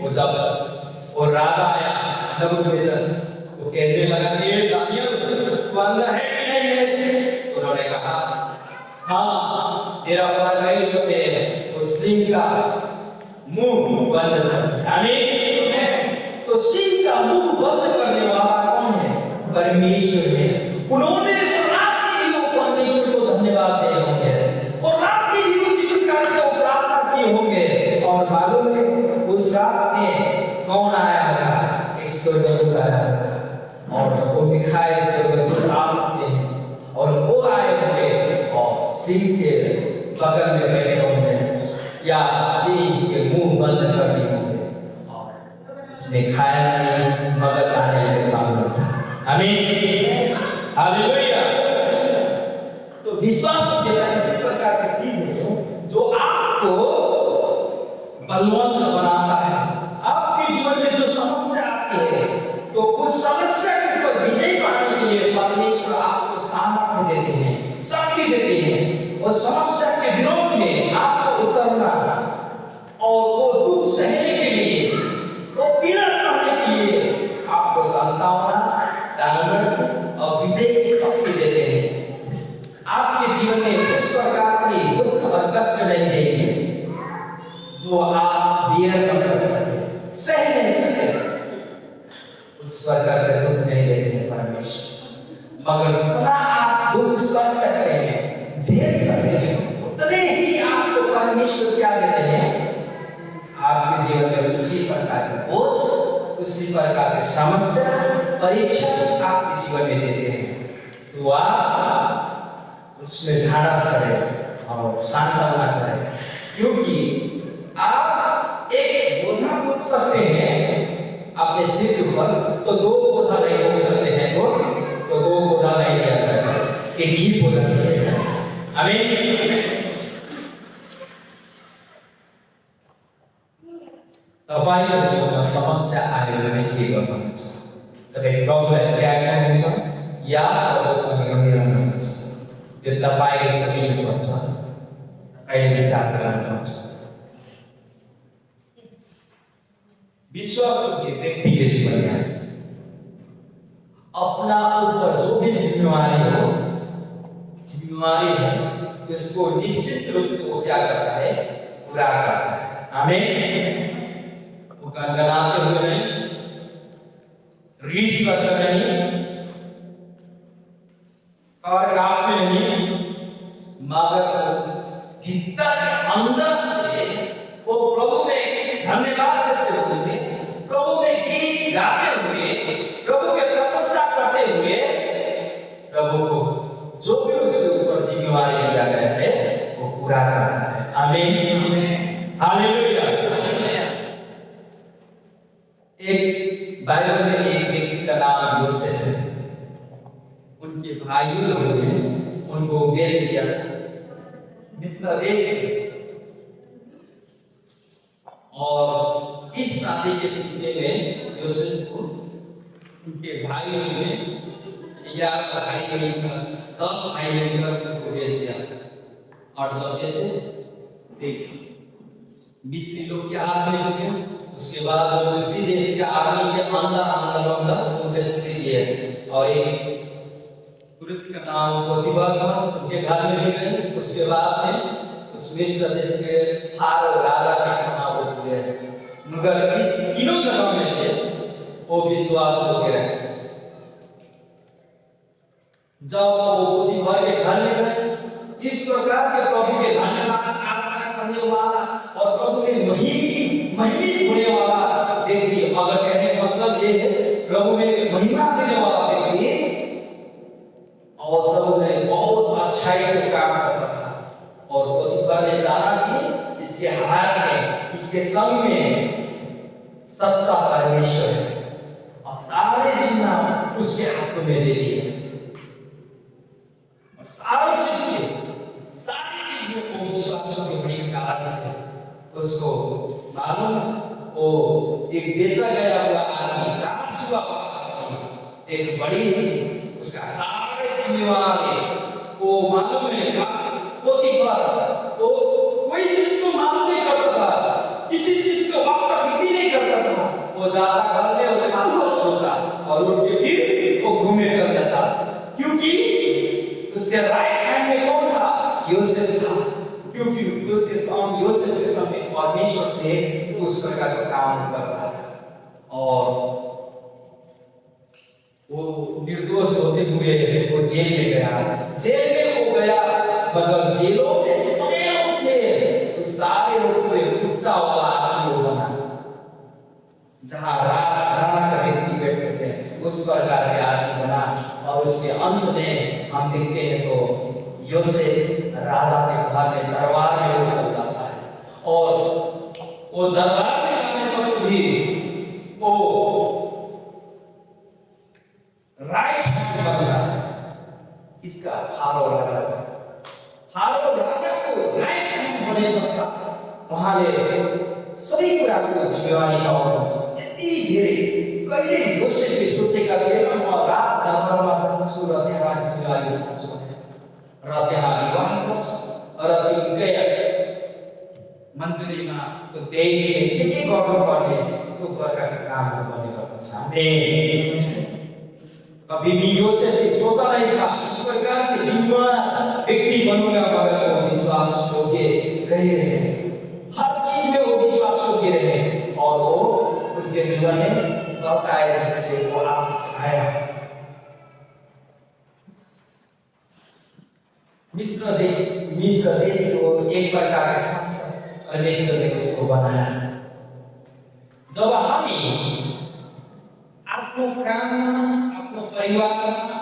वो जब वो राजा आया नबूकदनेस्सर, वो कहने लगा ये दानियल तू अंदर है कि नहीं है? उन्होंने कहा हाँ तेरा परमेश्वर ने उस सिंह का मुंह बंद कर। आमीन। तो सिंह का मुंह बंद करने वाला कौन है? परमेश्वर है। उन्होंने तो रात में भी वो परमेश्वर को धन्यवाद दिए होंगे और रात में भी उसी प्रकार की प्रार्थना किए होंगे। और मालूम है उस रात में कौन आया होगा? एक स्वर्गदूत आया होगा और वो मिखाएल स्वर्गदूत आ सकते हैं और वो आए होंगे और सिंह के बगल में बैठे होंगे या सिंह के मुंह बंद कर दिए होंगे और उसने खाया नहीं मगर दानियल के सामने। आमीन। हालेलुया। तो विश्वास इसी प्रकार की चीज है जो आपको बलवंत बनाता है। आपके जीवन में जो समस्या आती है तो उस समस्या के ऊपर विजय पाने के लिए परमेश्वर आपको सामर्थ्य देते हैं, शक्ति देते हैं और समस्या के विरोध में आपको उतरना और वो दुख सहने के लिए, वो पीड़ा सहने के लिए आपको सांत्वना, सामर्थ्य और विजय की शक्ति देते हैं। आपके जीवन में उस प्रकार की दुख और कष्ट नहीं देंगे जो आप बियर न कर सके, सह नहीं सके। उस प्रकार के दुख नहीं देते हैं परमेश्वर। मगर जितना आप दुख सह सकते हैं, झेल सकते हैं, उतने ही आपको परमेश्वर क्या देते हैं? आपके जीवन में उसी प्रकार के बोझ, उसी प्रकार की समस्या, परीक्षा आपके जीवन में देते हैं। तो आप उसमें ढाढ़स करें और सांत्वना करें, क्योंकि आप एक बोझा उठ सकते हैं अपने सिर ऊपर, तो 2 बोझा नहीं उठ सकते हैं तो 2 बोझा नहीं लिया जाएगा, एक ही बोझा लिया जाएगा। आमीन। तपाईँको जीवनमा समस्या आयो भने के गर्नुहुन्छ? तपाईँ प्रभुलाई त्याग्नुहुन्छ या प्रभुसँग रहिरहनुहुन्छ? यो तपाईँले सोच्नुपर्छ, तपाईँले विचार गर्नुपर्छ। विश्वास के व्यक्ति के जीवन में अपना ऊपर जो भी जिम्मेवारी है उसको निश्चित रूप से वो क्या करता है? पूरा करता है। आमीन। वो गनगनाते हुए नहीं, रीस करते नहीं और कांपते नहीं, मगर भीतर के अंदर से वो प्रभु में धन्यवाद देते हुए, प्रभु में गीत गाते हुए, प्रभु के प्रशंसा करते हुए, प्रभु को जो भी उसके ऊपर जिम्मेवारी दिया गया है वो पूरा करता है। आमीन। हालेलुया। एक बाइबल में एक व्यक्ति का नाम यूसुफ है। उनके भाइयों लोगों ने उनको भेज दिया मिस्र देश और इस शादी के सिलसिले में यूसुफ को उनके भाइयों ने 11 भाई मिलकर 10 भाई मिलकर उनको भेज दिया और जब भेजे 20 लोग के हाथ में होंगे। उसके बाद वो सीधे इसके आर्मी के अंदर वो बेचते दिए और एक पुरुष का नाम पोतीफर था, उनके घर में भी गए। उसके बाद में उस मिस्र देश के फारो राजा के कहा वो गए, मगर इस तीनों जगह में से वो विश्वास हो गया। जब वो पोतीफर के घर में गए, इस प्रकार के प्रभु के धन्यवाद प्रार्थना करने वाला और प्रभु में महिमित होने वाला व्यक्ति, अगर कहने का मतलब ये है प्रभु में महिमा देने वाला व्यक्ति और प्रभु ने बहुत अच्छाई से काम करता था। और पोतीफर ने जाना कि इसके हाथ में, इसके संग में सच्चा परमेश्वर है और सारे जीना उसके हाथ में दे दिए और सारी चीजें को विश्वास के कारण से उसको मालूम वो एक बेचा गया हुआ आदमी, दास हुआ आदमी, एक बड़ी सी उसका सारे जिम्मेवारी वो मालूम है। पोतीफर वो कोई चीज को मालूम नहीं करता था, किसी चीज को वास्ता फिक्री नहीं करता था। वो जाता घर में वो खासा सोता और उठ के फिर वो घूमने चल जाता, क्योंकि उसके राइट हैंड में कौन था? योसेफ था, क्योंकि उसके सामने योसेफ के सामने परमेश्वर थे, तो उस प्रकार का काम कर रहा था। और वो निर्दोष होते हुए वो जेल में गया। जेल में वो गया, मतलब जेलों में जितने लोग थे उस सारे लोग से ऊंचा वाला आदमी वो बना, जहां राजघराना का व्यक्ति बैठते थे उस प्रकार के आदमी बना। और उसके अंत में हम देखते हैं तो योसेफ राजा के घर में दरबार में वो चल जाता है और वो दरबार में जाने पर भी वो राइट हैंड बन रहा है इसका, फारो राजा का। फारो राजा को राइट हैंड होने पश्चात वहां सभी कुरा को जिम्मेवारी का यति धेरै कहिले योसेफले सोचेका थिएन म राज दरबारमा जान्छु र त्यहाँ जिम्मेवारी उठाउँछु र त्यहाँ विवाह गर्छु र तिनकै मन्जुरीमा त्यो देशले के गर्नुपर्ने त्यो प्रकारका कामहरू गर्ने गर्दछ। आमेन। कभी भी योसेफ सोचा नहीं था इस प्रकार के जिम्मेदार व्यक्ति बनूंगा, मगर वो विश्वास योग्य रहे, हर चीज में वो विश्वास योग्य रहे और वो उनके जीवन में बताए जिनसे वो आशीष आया। मिस्र देश को एक प्रकार का शासक परमेश्वर ने उसको बनाया। जब हामी आफ्नो काममा, आफ्नो परिवारमा,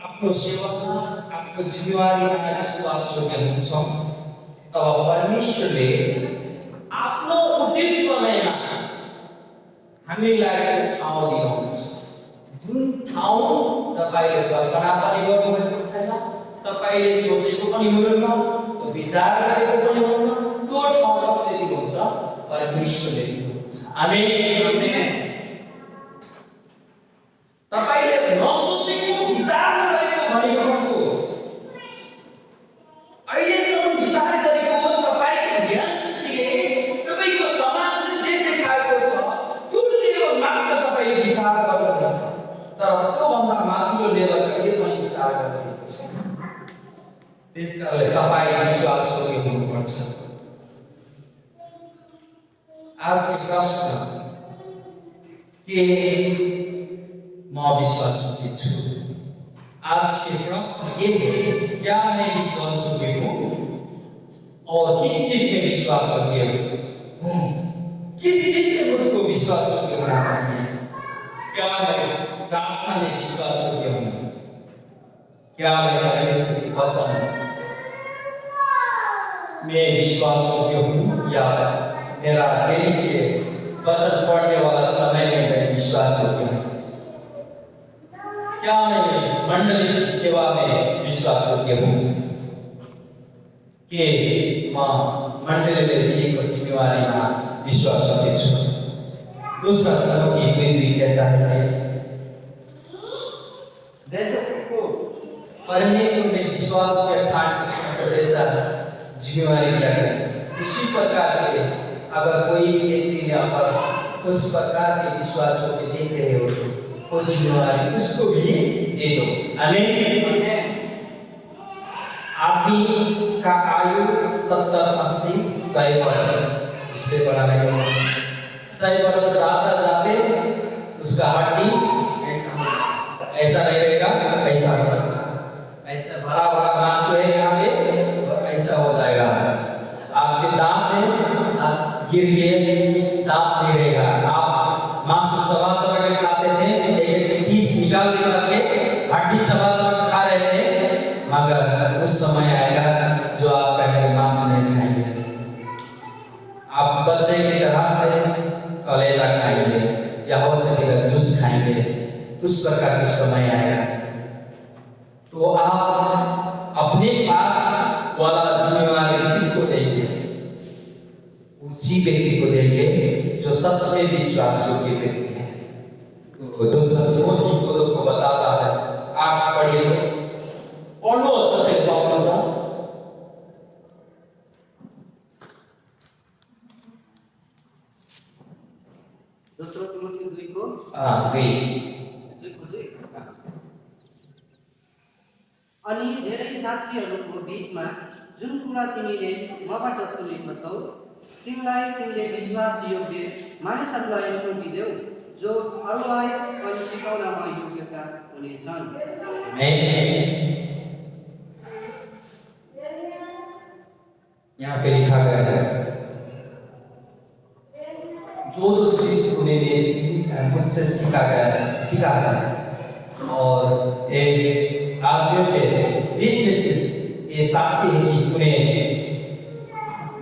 आफ्नो सेवामा, आफ्नो जिम्मेवारीमा विश्वास योग्य हुन्छौँ, तब परमेश्वरले आफ्नो उचित समयमा हामीलाई ठाउँ दिनुहुन्छ। जुन ठाउँ तपाईले कल्पना पनि गर्नुभएको छैन, तपाईले सोचेको पनि हुनुहुन्न, विचार गरेको पनि हुनुहुन्न, त्यो ठाउँ कसले दिनुहुन्छ? परमेश्वरले दिनुहुन्छ। आमेन। तपाईले नसोचेको विचार गरेको भनेको कसको? अहिलेसम्म विचार गरेको तपाईको ज्ञानले, तपाईको समाजले जे देखाएको छ त्यो लेभल मात्र तपाईले विचार गर्नुहुन्छ, तर त्योभन्दा माथिल्लो लेभल कहिले पनि विचार गर्दिएको छैन। त्यसकारणले तपाईँ विश्वास योग्य हुनुपर्छ। आजको प्रश्न के मैं विश्वास योग्य छु? आज के प्रश्न ये है, क्या मैं विश्वास योग्य हूँ और किस चीज में विश्वास योग्य हूँ? किस चीज में मुझको विश्वास योग्य होना चाहिए? क्या मैं प्रार्थना में विश्वास योग्य हूँ? क्या मैं परमेश्वर के वचन में विश्वास योग्य हूँ, या मेरा डेली के वचन पढ़ने वाला समय में मैं विश्वास योग्य हूँ? क्या मैं मंडली की सेवा में विश्वास योग्य हूँ कि मां मंडली में दिए जिम्मेवारी में विश्वास योग्य छु? दूसरा की कोई कहता है जैसे को परमेश्वर ने विश्वास के ठान जैसा जिम्मेवारी क्या है, उसी प्रकार के अगर कोई व्यक्ति में अगर उस प्रकार के विश्वास को देख रहे हो तो वो जिम्मेवारी उसको भी दे दो। आमीन। आदमी का आयु 70-80 100 वर्ष, उससे बड़ा नहीं होगा। 100 वर्ष ज्यादा जाते उसका हड्डी ऐसा नहीं रहेगा, ऐसा ऐसा भरा भरा मांस जो है यहाँ पे तो ऐसा हो जाएगा। आपके दांत में दांत गिर गए, दांत नहीं रहेगा। आप मांस चबा चबा के खाते थे, एक पीस निकाल के हड्डी चबा चबा खा रहे थे, मगर उस समय आएगा जो आप पहले मांस नहीं खाएंगे। आप बच्चे की तरह से कलेजा खाएंगे या हो सकेगा जूस खाएंगे, उस प्रकार का समय आएगा। तो आप अपने पास वाला जिम्मेवारी किसको देंगे? उसी व्यक्ति को देंगे जो सबसे विश्वास योग्य व्यक्ति है। तो दोस्तों को बताता है, आप पढ़िए तो ऑलमोस्ट से दोस्रो तिमोथी 2 को अनि धेरै साक्षीहरूको बीचमा जुन कुरा तिमीले मबाट सुनेको छौ तिमीलाई तिमीले विश्वास योग्य मानिसहरूलाई सुम्पिदेऊ जो अरूलाई पनि सिकाउनमा योग्यता हुनेछन्। यहाँ पे लिखा गया है जो चीज उन्हें मुझसे सीखा है और एक आदमियों के बीच में से ये साथी है कि उन्हें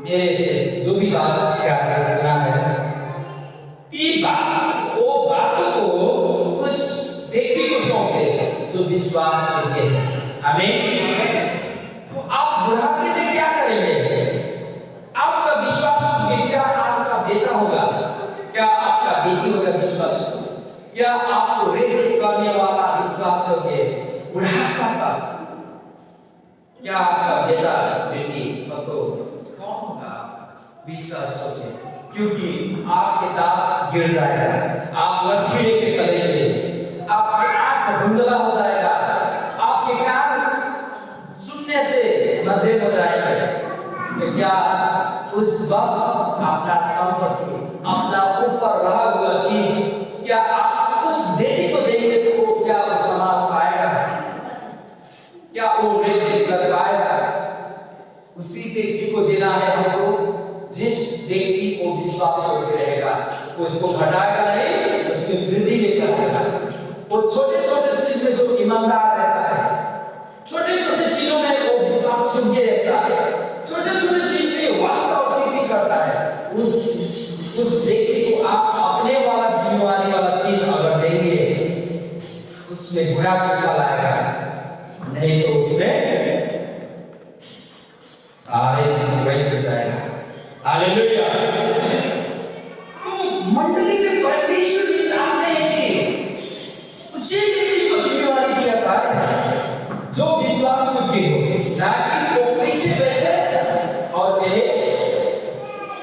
मेरे से जो भी बात सुना है वो बातों को उस व्यक्ति को सौंप दे जो विश्वास करते हैं। आमीन। तो आप बुढ़ापे में क्या करेंगे? आपका विश्वास क्या आपका बेटा होगा, क्या आपका बेटी होगा विश्वास, क्या आपको रेट करने वाला विश्वास होगे बुढ़ापा का, क्या आपका बेटा बेटी तो कौन होगा विश्वास होगे? क्योंकि आपके दांत गिर जाएगा, आप लट्ठी लेके चलेंगे, आपकी आंख धुंधला हो जाएगा, आपके कान सुनने से मध्यम हो जाएगा। क्या उस वक्त अपना संपत्ति, अपना ऊपर रहा हुआ चीज क्या आप उस बेटी को देंगे तो वो क्या वो संभाल पाएगा? क्या वो व्यक्ति कर पाएगा? उसी व्यक्ति को देना है हमको जिस व्यक्ति को विश्वास होते रहेगा, उसको घटाएगा नहीं, उसमें वृद्धि लेकर आएगा। वो छोटे छोटे चीज में जो ईमानदार रहता है, छोटे छोटे चीजों में वो विश्वास योग्य रहता है, छोटे छोटे चीज में वास्तव की करता है, उस व्यक्ति को आप अपने वाला जिम्मेवारी वाला चीज अगर देंगे उसमें बुरा फल आएगा, नहीं तो उसमें सारे चीज वेस्ट हो जाएगा। हालेलुया। तो मंडली में परमेश्वर भी चाहते हैं कि उसी व्यक्ति को जिम्मेवारी दिया जाए जो विश्वास योग्य हो, ना कि वो पीछे बैठे और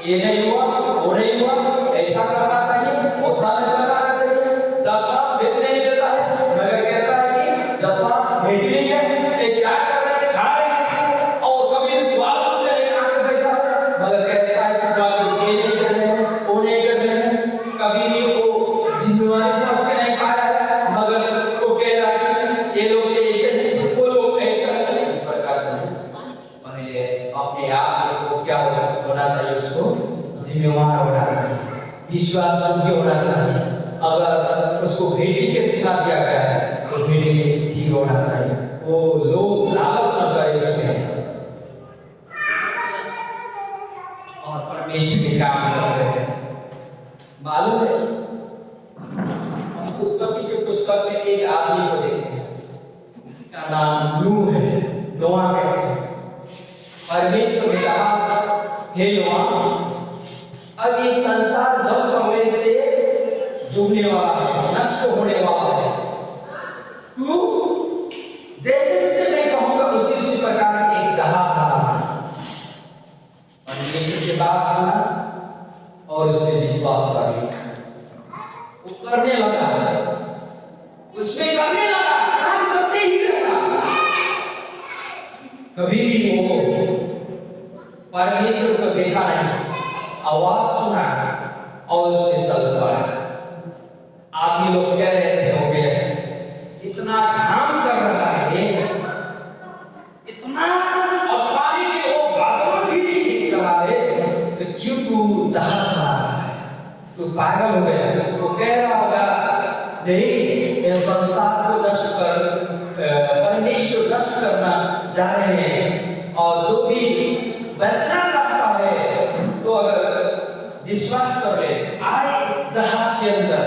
ये नहीं हुआ, वो नहीं हुआ, ऐसा करना चाहिए, वैसा नहीं करना चाहिए। 10 मास भेज नहीं देता है, मगर कहता है कि 10 मास भेज नहीं है, ये क्या कर रहे हैं? खा रहे हैं। और कभी बाल में आके बैठा है, मगर कहता है कि बाल ये नहीं कर रहे हैं, वो नहीं कर रहे हैं। कभी भी वो जिम्मेवारी समझ के नहीं पाया है, मगर वो कह रहा है कि ये लोग ऐसे नहीं, वो लोग ऐसा नहीं। इस प्रकार से पहले अपने आप को क्या होना चाहिए, उसको जिम्मेवार होना चाहिए, विश्वास योग्य होना चाहिए। अगर उसको भेटी के दिखा दिया गया है तो भेटी में स्थिर होना चाहिए, वो लोग लालच न करे उसमें और परमेश्वर के काम करते हैं। मालूम है हमको उत्पत्ति के पुस्तक में एक आदमी को देखते हैं जिसका नाम नूह है, नोआ कहते हैं। परमेश्वर ने कहा, हे नोआ, अब ये संसार जल कमरे से डूबने वाला है, नष्ट होने वाला है। तू जैसे जैसे मैं कहूंगा उसी प्रकार एक जहाज बना। परमेश्वर के आवाज सुना और उसने चल पड़ा। आदमी लोग कह रहे होंगे इतना घाम कर रहा है, इतना और पानी के वो बादल भी दिख रहा है, तो क्यों तू जहाज चला रहा है? तू पागल हो गया। वो कह रहा होगा नहीं, ये संसार को नष्ट कर परमेश्वर नष्ट करना जा रहे हैं, और जो भी बचना चाहता है तो अगर विश्वास कर ले आए जहाज के अंदर।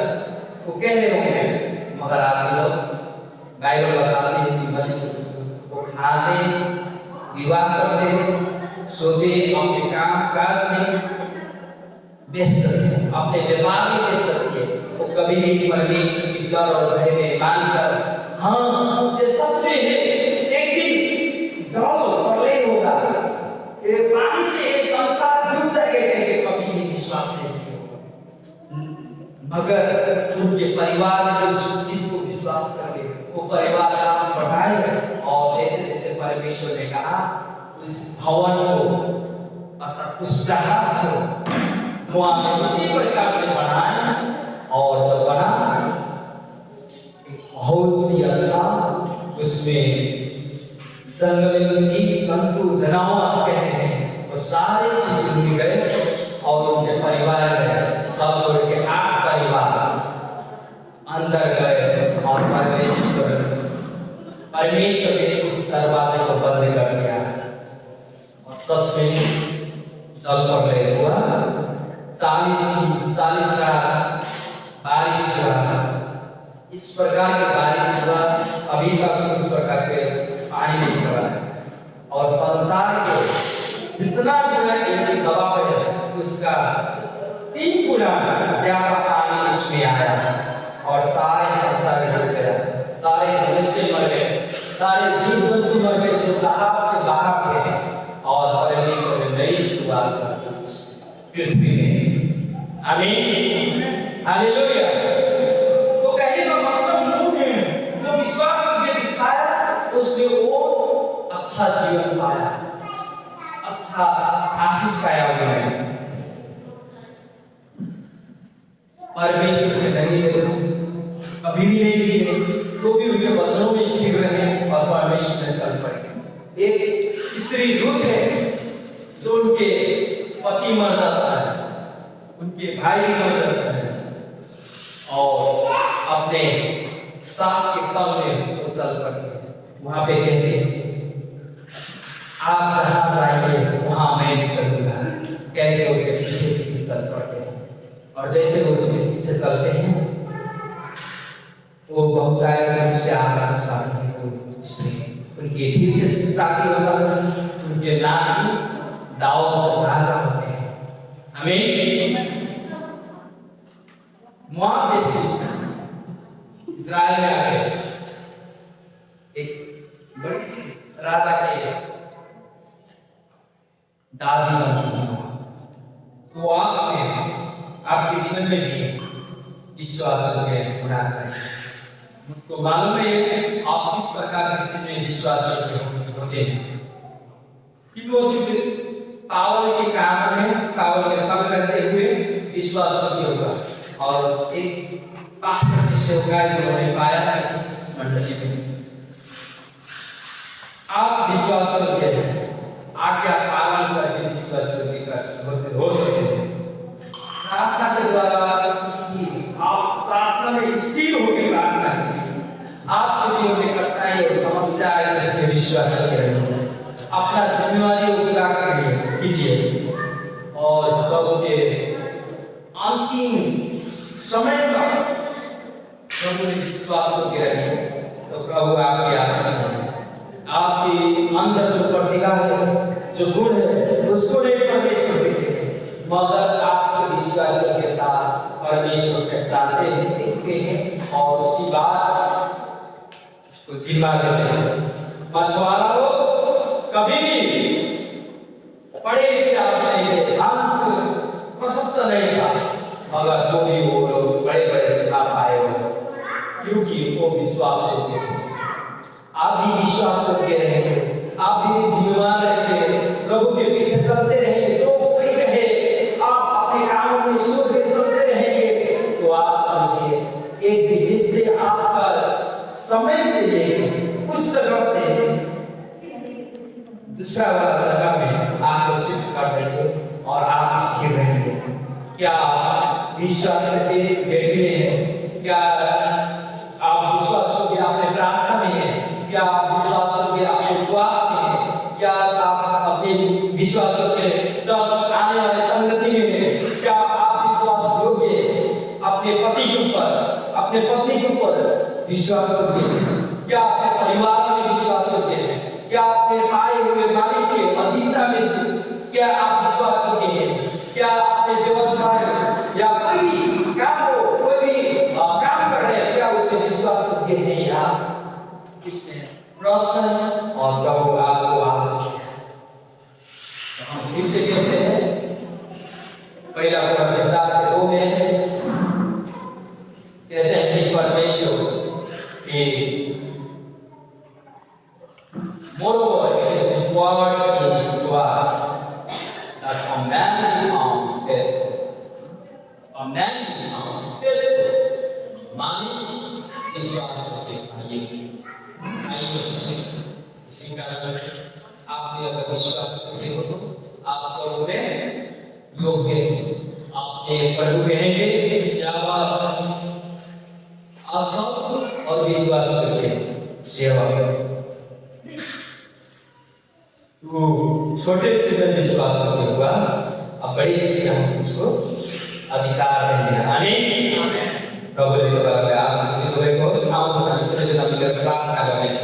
वो कह रहे होंगे, मगर आदमी लोग बाइबल बताते हैं कि बनी वो खाते विवाह करते सोते अपने काम काज में व्यस्त थे, अपने व्यापार में व्यस्त थे। वो कभी भी परमेश्वर की डर और भय में मानकर हाँ ये सच में है, एक दिन जाओ प्रलय होगा, ये पानी से संसार डूब जाएगा, कभी भी विश्वास नहीं होगा। मगर उनके परिवार ने उस चीज को विश्वास करके वो परिवार काम बढ़ाए, और जैसे जैसे परमेश्वर ने कहा उस भवन को अर्थात उस जहाज को वहां उसी प्रकार से बनाए, और जब बना बहुत सी अच्छा उसमें जंगल में जीव जंतु जानवर कहते हैं वो सारे चीज मिल गए, और उनके परिवार में सब छोड़ के 8 परिवार अंदर गए, और परमेश्वर ने उस दरवाजे को बंद कर दिया, और सच में जल प्रलय हुआ। 40 का बारिश हुआ, इस प्रकार की बारिश हुआ, अभी तक इस प्रकार के पानी नहीं पड़ा है, और संसार के जितना गुना एक दबाव है उसका 3 गुना ज्यादा पानी इसमें आया, और सारे संसार डूब गया, सारे मनुष्य मर गए, सारे जीव जंतु मर गए जो जहाज के बाहर थे, और परमेश्वर ने नई शुरुआत की पृथ्वी में। आमीन, हालेलुया। तो कहने का मतलब जो विश्वास करके दिखाया उसने वो अच्छा जीवन पाया, अच्छा आशीष पाया। उन्होंने परमेश्वर से नहीं कभी भी नहीं दिए, तो भी उनके वचनों में स्थिर रहे, और परमेश्वर में चल पड़े। एक स्त्री रूथ है जो उनके पति मर जाता है, उनके भाई मर जाता है, और अपने सास के सामने वो चल पड़ते। वहां पे कहते आप जहां जाएंगे वहां मैं भी चलूंगा, कहते उनके पीछे पीछे चल पड़ते हैं, और जैसे वो उसके पीछे चलते हैं वो बहुत से आशीष पाते हैं। उनके फिर से शादी होता है, उनके नाम दाऊद राजा होते हैं। आमीन। मोआब देश इस्राएल में आके एक बड़ी सी राजा के दादी बनती, तो आपके जीवन में भी विश्वास होना चाहिए। मुझको मालूम है आप किस प्रकार की चीजें विश्वास होते हैं। कि वो पावल के काम में पावल के संग करते हुए विश्वास होगा, और एक पास्टर की सेवकाई जो हमने पाया है इस मंडली में, आप विश्वास करते हैं, आज्ञा पालन करके विश्वास होते हो सकते हैं। प्रार्थना के द्वारा आप प्रार्थना में स्थिर होकर प्रार्थना कीजिए। आपके जीवन में कठिनाई और समस्या आए तो उसमें विश्वास करें, अपना जिम्मेदारी को पूरा कीजिए, और प्रभु के अंतिम समय का प्रभु में विश्वास करके रखिए, तो प्रभु आपकी आशीष करेंगे। आपके अंदर जो प्रतिभा है, जो गुण है, उसको नहीं परमेश्वर देते, मगर आपके विश्वास करके था परमेश्वर पहचानते हैं, देखते हैं, और उसी बात उसको जिम्मा देते हैं। मछुआरा लोग कभी भी पढ़े लिखे आदमी नहीं थे, धन प्रशस्त नहीं था, मगर वो भी वो लोग बड़े बड़े जिम्मा पाए हो, क्योंकि वो विश्वास होते थे। आप भी विश्वास करके रहेंगे, आप भी जिम्मेदार रहेंगे, प्रभु के पीछे चलते रहेंगे, जो कोई कहे आप दूसरा वाला जगह में आपको शिफ्ट कर देंगे और आप स्थिर रहेंगे। क्या विश्वास से बैठे हैं? क्या आप विश्वास करके अपने प्रार्थना में हैं? क्या आप विश्वास करके अपने उपवास में हैं? क्या आप अपने विश्वास करके चर्च आने वाले संगति में हैं? क्या आप विश्वास योग्य अपने पति के ऊपर, अपने पत्नी के ऊपर विश्वास करते हैं? क्या अपने परिवार में विश्वास करते हैं? क्या अपने आए हुए मालिक के अधीनता में क्या आप विश्वास करते हैं? क्या अपने व्यवसाय या कोई भी काम हो, कोई भी काम कर रहे हैं, क्या उससे विश्वास करते हैं? या इसमें प्रश्न और प्रभु आपको आशीष दें। हम फिर से कहते हैं, पहला कोरिन्थियों 4:2 में कहते हैं कि परमेश्वर की moreover it is required in his words that a man be found faithful. A man be found faithful. मानिस विश्वास करते आइए इसी कारण आपने अगर विश्वास करते हो तो आप प्रभु में योग्य हैं। आपने प्रभु कहेंगे शाबाश, असंग और विश्वास करके सेवा करें। तो छोटे चीज में विश्वास होगा, अब बड़ी चीज हम उसको अधिकार देंगे। आमीन। प्रभु ने तो आशीष को सामने से प्रार्थना करें।